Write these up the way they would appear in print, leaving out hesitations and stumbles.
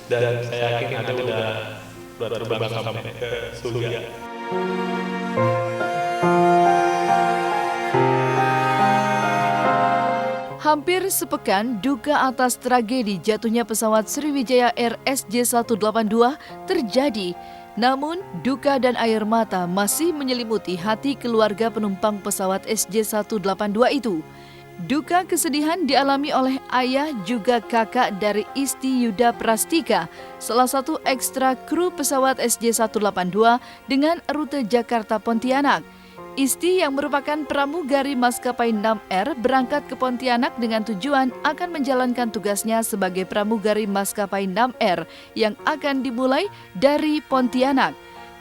Dan saya yakin Anda udah terbang sampai ke surga. Hampir sepekan, duka atas tragedi jatuhnya pesawat Sriwijaya Air SJ182 terjadi. Namun, duka dan air mata masih menyelimuti hati keluarga penumpang pesawat SJ182 itu. Duka kesedihan dialami oleh ayah juga kakak dari Isti Yuda Prastika, salah satu ekstra kru pesawat SJ182 dengan rute Jakarta-Pontianak. Isti yang merupakan pramugari maskapai 6R berangkat ke Pontianak dengan tujuan akan menjalankan tugasnya sebagai pramugari maskapai 6R yang akan dimulai dari Pontianak.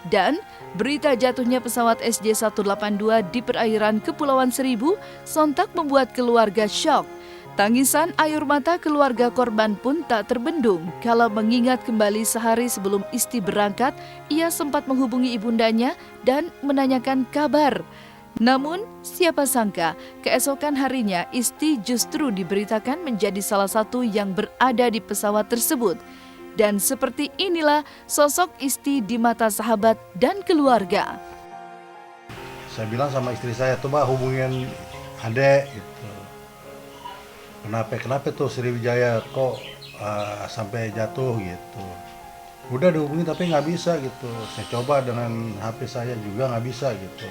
Dan berita jatuhnya pesawat SJ182 di perairan Kepulauan Seribu sontak membuat keluarga syok. Tangisan air mata keluarga korban pun tak terbendung kalau mengingat kembali sehari sebelum Isti berangkat, ia sempat menghubungi ibundanya dan menanyakan kabar. Namun, siapa sangka keesokan harinya Isti justru diberitakan menjadi salah satu yang berada di pesawat tersebut. Dan seperti inilah sosok Isti di mata sahabat dan keluarga. Saya bilang sama istri saya, tuh Mbak hubungin adek gitu. Kenapa tuh Sriwijaya kok sampai jatuh gitu. Udah dihubungi tapi nggak bisa gitu. Saya coba dengan HP saya juga nggak bisa gitu.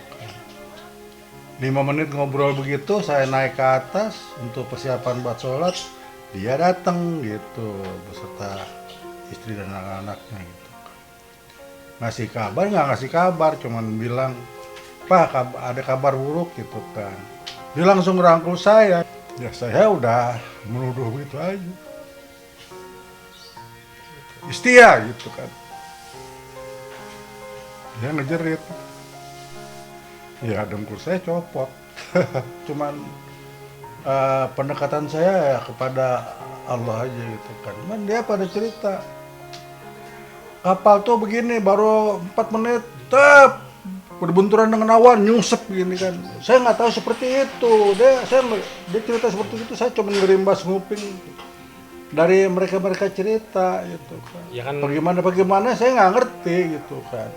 5 menit ngobrol begitu, saya naik ke atas untuk persiapan buat sholat. Dia datang gitu beserta istri dan anak-anaknya gitu. Ngasih kabar nggak ngasih kabar, cuman bilang, "Pak, ada kabar buruk," gitu kan. Dia langsung ngerangkul saya. Ya saya udah menuduh begitu aja. Istia gitu kan. Dia ngejerit. Ya dengkul saya copot. Cuman pendekatan saya ya kepada Allah aja gitu kan. Cuman dia pada cerita, kapal tuh begini baru 4 menit, berbenturan dengan awan, nyusep gini kan. Saya nggak tahu seperti itu. Dia cerita seperti itu, saya cuma ngerimbas nguping dari mereka cerita gitu kan. Ya kan, Bagaimana saya nggak ngerti gitu kan.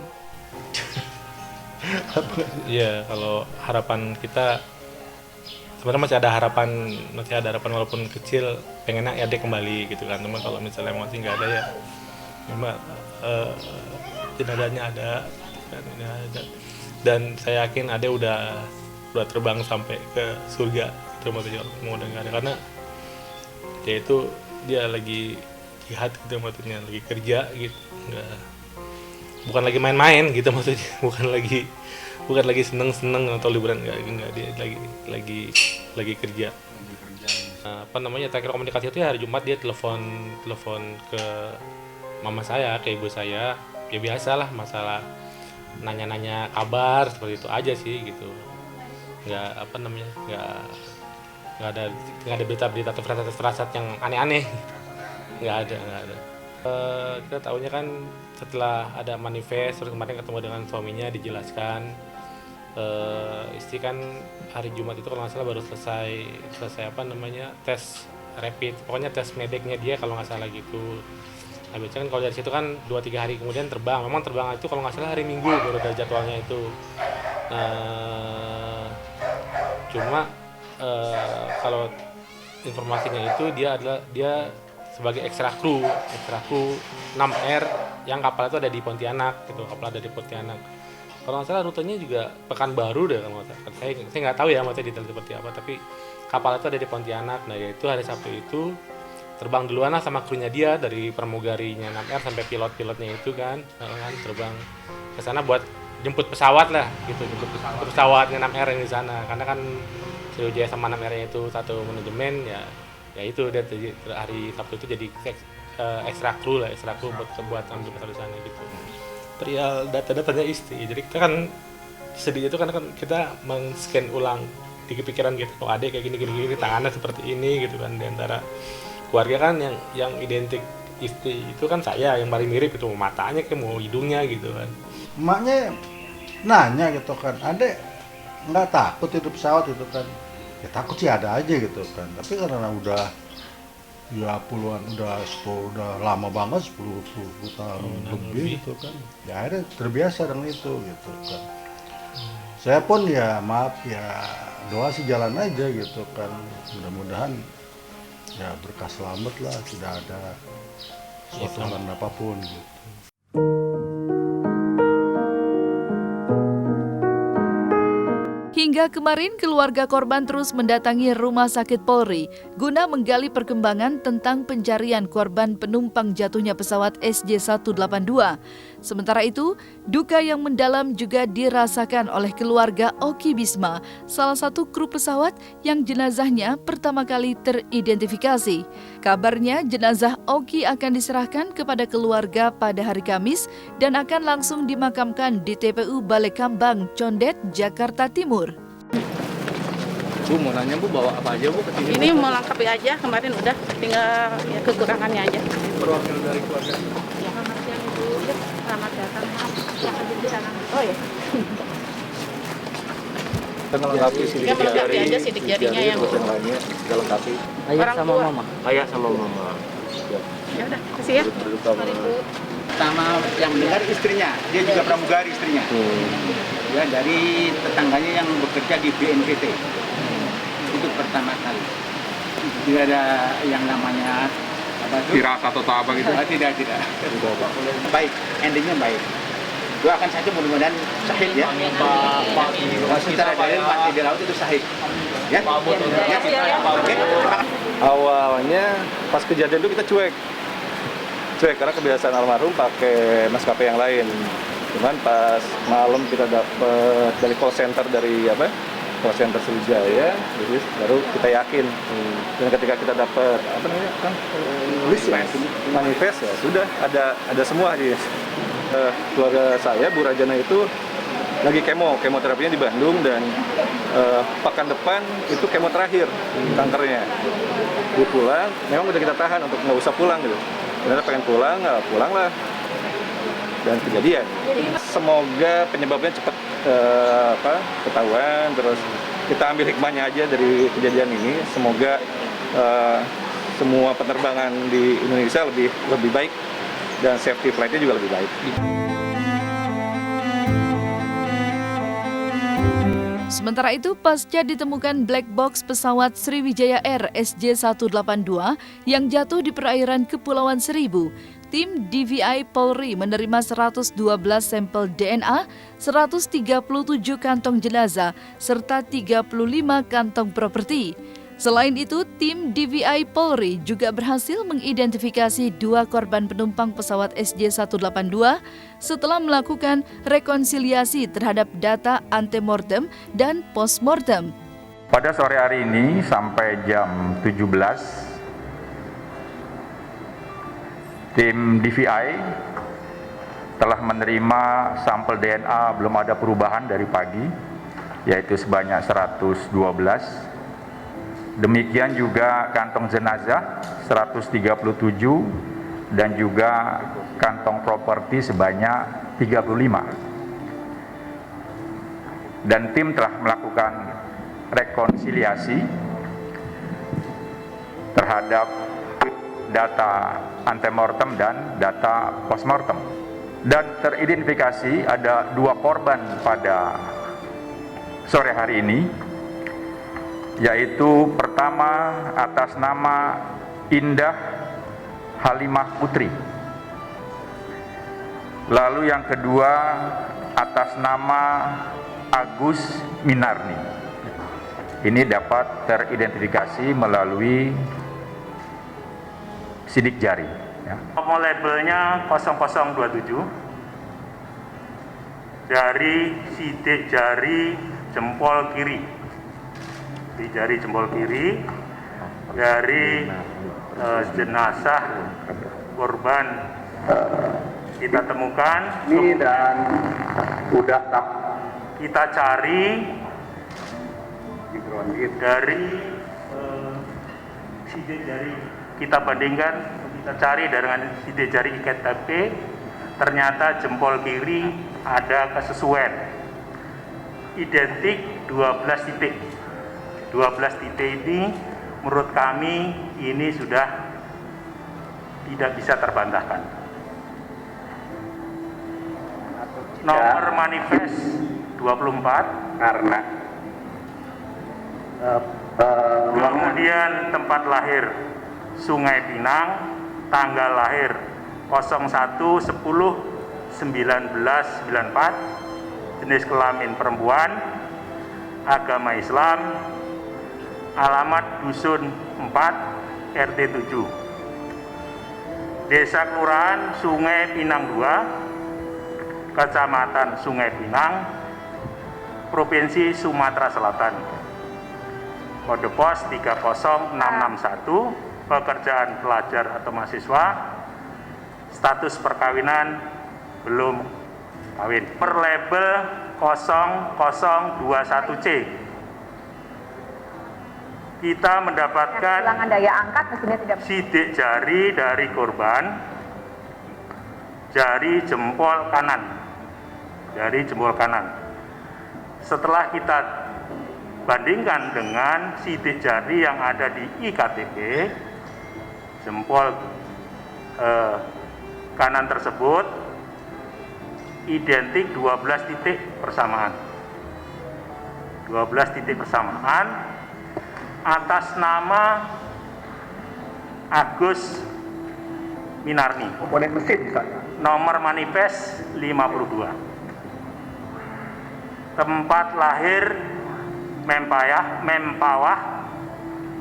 iya, kalau harapan kita sebenarnya masih ada harapan walaupun kecil, pengennya ya dia kembali gitu kan. Cuma kalau misalnya masih nggak ada ya, memang jenazahnya ada kan, ini ada. Dan saya yakin Ade udah terbang sampai ke surga, terima kasih Allah, udah nggak ada, karena dia itu dia lagi jihad gitu, maksudnya lagi kerja gitu, bukan lagi main-main gitu maksudnya, bukan lagi seneng atau liburan, nggak, dia lagi kerja. Terakhir komunikasi itu ya hari Jumat, dia telepon ke mama saya, ke ibu saya, ya biasalah masalah nanya-nanya kabar seperti itu aja sih gitu. Nggak ada berita-berita atau firasat yang aneh-aneh, nggak ada. Kita tahunya kan setelah ada manifest, terus kemarin ketemu dengan suaminya, dijelaskan istri kan hari Jumat itu kalau nggak salah baru selesai tes rapid, pokoknya tes mediknya dia kalau nggak salah gitu. Nah, biasanya kan kalau dari situ kan 2-3 hari kemudian terbang. Memang terbang itu kalau nggak salah hari Minggu baru ada jadwalnya itu. Cuma kalau informasinya itu dia sebagai ekstra kru 6R yang kapal itu ada di Pontianak gitu. Kapal ada di Pontianak. Kalau nggak salah rutenya juga Pekanbaru deh kalau nggak salah. Saya nggak tahu ya maksudnya detail seperti apa, tapi kapal itu ada di Pontianak. Nah, yaitu hari Sabtu itu terbang duluan lah sama krunya dia, dari pramugarinya 6R sampai pilotnya itu kan terbang ke sana buat jemput pesawat lah gitu, jemput pesawatnya 6R yang di sana, karena kan Sriwijaya sama 6R itu satu manajemen ya itu dia hari Sabtu itu jadi ekstra kru buat ambil pesawat di sana gitu. Perihal data-datanya istri, jadi kita kan sedih itu kan kita men-scan ulang di pikiran kita, oh adek kayak gini tangannya seperti ini gitu kan. Di antara keluarga kan yang identik istri itu kan saya yang paling mirip, itu matanya kayak mau hidungnya gitu kan. Emaknya nanya gitu kan, adek nggak takut itu pesawat itu kan. Ya takut sih ada aja gitu kan. Tapi karena udah ya puluhan, udah lama banget 10 tahun lebih gitu kan. Ya akhirnya terbiasa dengan itu gitu kan. Saya pun ya maaf ya doa sih jalan aja gitu kan. Mudah-mudahan ya berkah selamat lah, tidak ada suatu hal apapun gitu. Hingga kemarin, keluarga korban terus mendatangi Rumah Sakit Polri guna menggali perkembangan tentang pencarian korban penumpang jatuhnya pesawat SJ182. Sementara itu, duka yang mendalam juga dirasakan oleh keluarga Oki Bisma, salah satu kru pesawat yang jenazahnya pertama kali teridentifikasi. Kabarnya jenazah Oki akan diserahkan kepada keluarga pada hari Kamis dan akan langsung dimakamkan di TPU Balai Kambang, Condet, Jakarta Timur. Bu, mau nanya Bu, bawa apa aja Bu ke sini? Ini mau lengkapi aja, kemarin udah, tinggal ya kekurangannya aja. Perwakilan dari keluarga. Ya, selamat siang Ibu. Selamat datang. Yang ada di sana. Oh ya. Kita melengkapi sidik Ya, melengkapi jari, aja sidik jarinya yang terus yang lainnya kita lengkapi. Ayah Orang sama tua. Mama. Ayah sama Mama. Ya. Ya udah, kasih ya. Berduka Mari Bu. Sama yang mendengar istrinya, dia juga pramugari istrinya. Ya, dari tetangganya yang bekerja di BNPT. Itu pertama kali. Tidak ada yang namanya apa itu? Firasat atau apa gitu? Tidak. Baik, endingnya baik. Doakan saja mudah-mudahan sahid ya. Secara dalil mati di laut itu sahid. Ya. Oke. Awalnya pas kejadian itu kita cuek karena kebiasaan almarhum pakai maskapai yang lain. Cuman pas malam kita dapet dari call center call center Sriwijaya, jadi baru kita yakin. Dan ketika kita dapat manifest ya sudah ada semua di keluarga saya. Bu Rajana itu lagi kemoterapinya di Bandung dan pekan depan itu kemo terakhir kankernya. Dia pulang, memang udah kita tahan untuk nggak usah pulang gitu. Ternyata pengen pulang, nggak pulang lah. Dan kejadian. Semoga penyebabnya cepat ketahuan, terus kita ambil hikmahnya aja dari kejadian ini. Semoga semua penerbangan di Indonesia lebih baik dan safety flight-nya juga lebih baik. Sementara itu, pasca ditemukan black box pesawat Sriwijaya Air SJ182 yang jatuh di perairan Kepulauan Seribu, tim DVI Polri menerima 112 sampel DNA, 137 kantong jenazah, serta 35 kantong properti. Selain itu, tim DVI Polri juga berhasil mengidentifikasi 2 korban penumpang pesawat SJ182 setelah melakukan rekonsiliasi terhadap data antemortem dan postmortem. Pada sore hari ini sampai jam 17, tim DVI telah menerima sampel DNA belum ada perubahan dari pagi, yaitu sebanyak 112. Demikian juga kantong jenazah 137 dan juga kantong properti sebanyak 35. Dan tim telah melakukan rekonsiliasi terhadap data antemortem dan data postmortem. Dan teridentifikasi ada 2 korban pada sore hari ini, yaitu pertama atas nama Indah Halimah Putri, lalu yang kedua atas nama Agus Minarni. Ini dapat teridentifikasi melalui sidik jari. Nomor labelnya 0027 dari sidik jari jempol kiri. Di jari jempol kiri dari jenazah korban kita temukan Ini dan udah kita cari dari sidik jari, kita bandingkan, kita cari dengan sidik jari IKTP, ternyata jempol kiri ada kesesuaian identik 12 titik 12 titik ini menurut kami ini sudah tidak bisa terbantahkan. Nomor manifest 24 karena kemudian tempat lahir Sungai Pinang, tanggal lahir 01/10/1994, jenis kelamin perempuan, agama Islam, alamat Dusun 4 RT 7, Desa Kelurahan Sungai Pinang 2, Kecamatan Sungai Pinang, Provinsi Sumatera Selatan. Kode pos 30661, pekerjaan pelajar atau mahasiswa, status perkawinan belum kawin. Per label 0021C. Kita mendapatkan daya angkat mestinya tidak sidik jari dari korban, jari jempol kanan. Setelah kita bandingkan dengan sidik jari yang ada di IKTP, jempol kanan tersebut identik 12 titik persamaan. 12 titik persamaan atas nama Agus Minarni. komponen mesin misalnya. Nomor manifest 52. Tempat lahir Mempawah,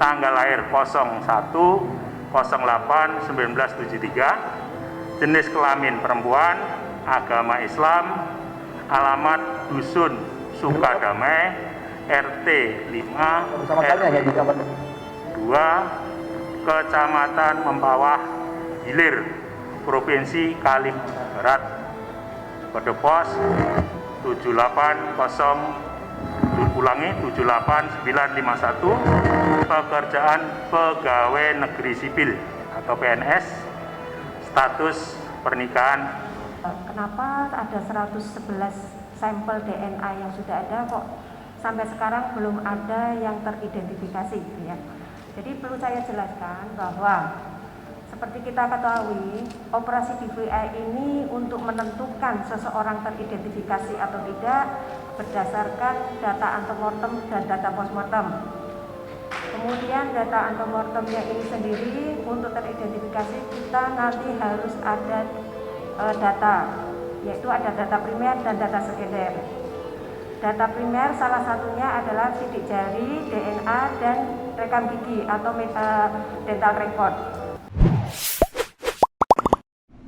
tanggal lahir 01/08/1973, jenis kelamin perempuan, agama Islam, alamat Dusun Sukadamai, RT 5 RW 2, Kecamatan Mempawah, Hilir, Provinsi Kalimantan Barat. Kode pos 78951, pekerjaan pegawai negeri sipil atau PNS, status pernikahan. Kenapa ada 111 sampel DNA yang sudah ada kok sampai sekarang belum ada yang teridentifikasi ya. Jadi perlu saya jelaskan bahwa seperti kita ketahui, operasi DVI ini untuk menentukan seseorang teridentifikasi atau tidak berdasarkan data antemortem dan data postmortem. Kemudian data antemortemnya ini sendiri untuk teridentifikasi kita nanti harus ada data, yaitu ada data primer dan data sekunder. Data primer salah satunya adalah sidik jari, DNA, dan rekam gigi atau dental record.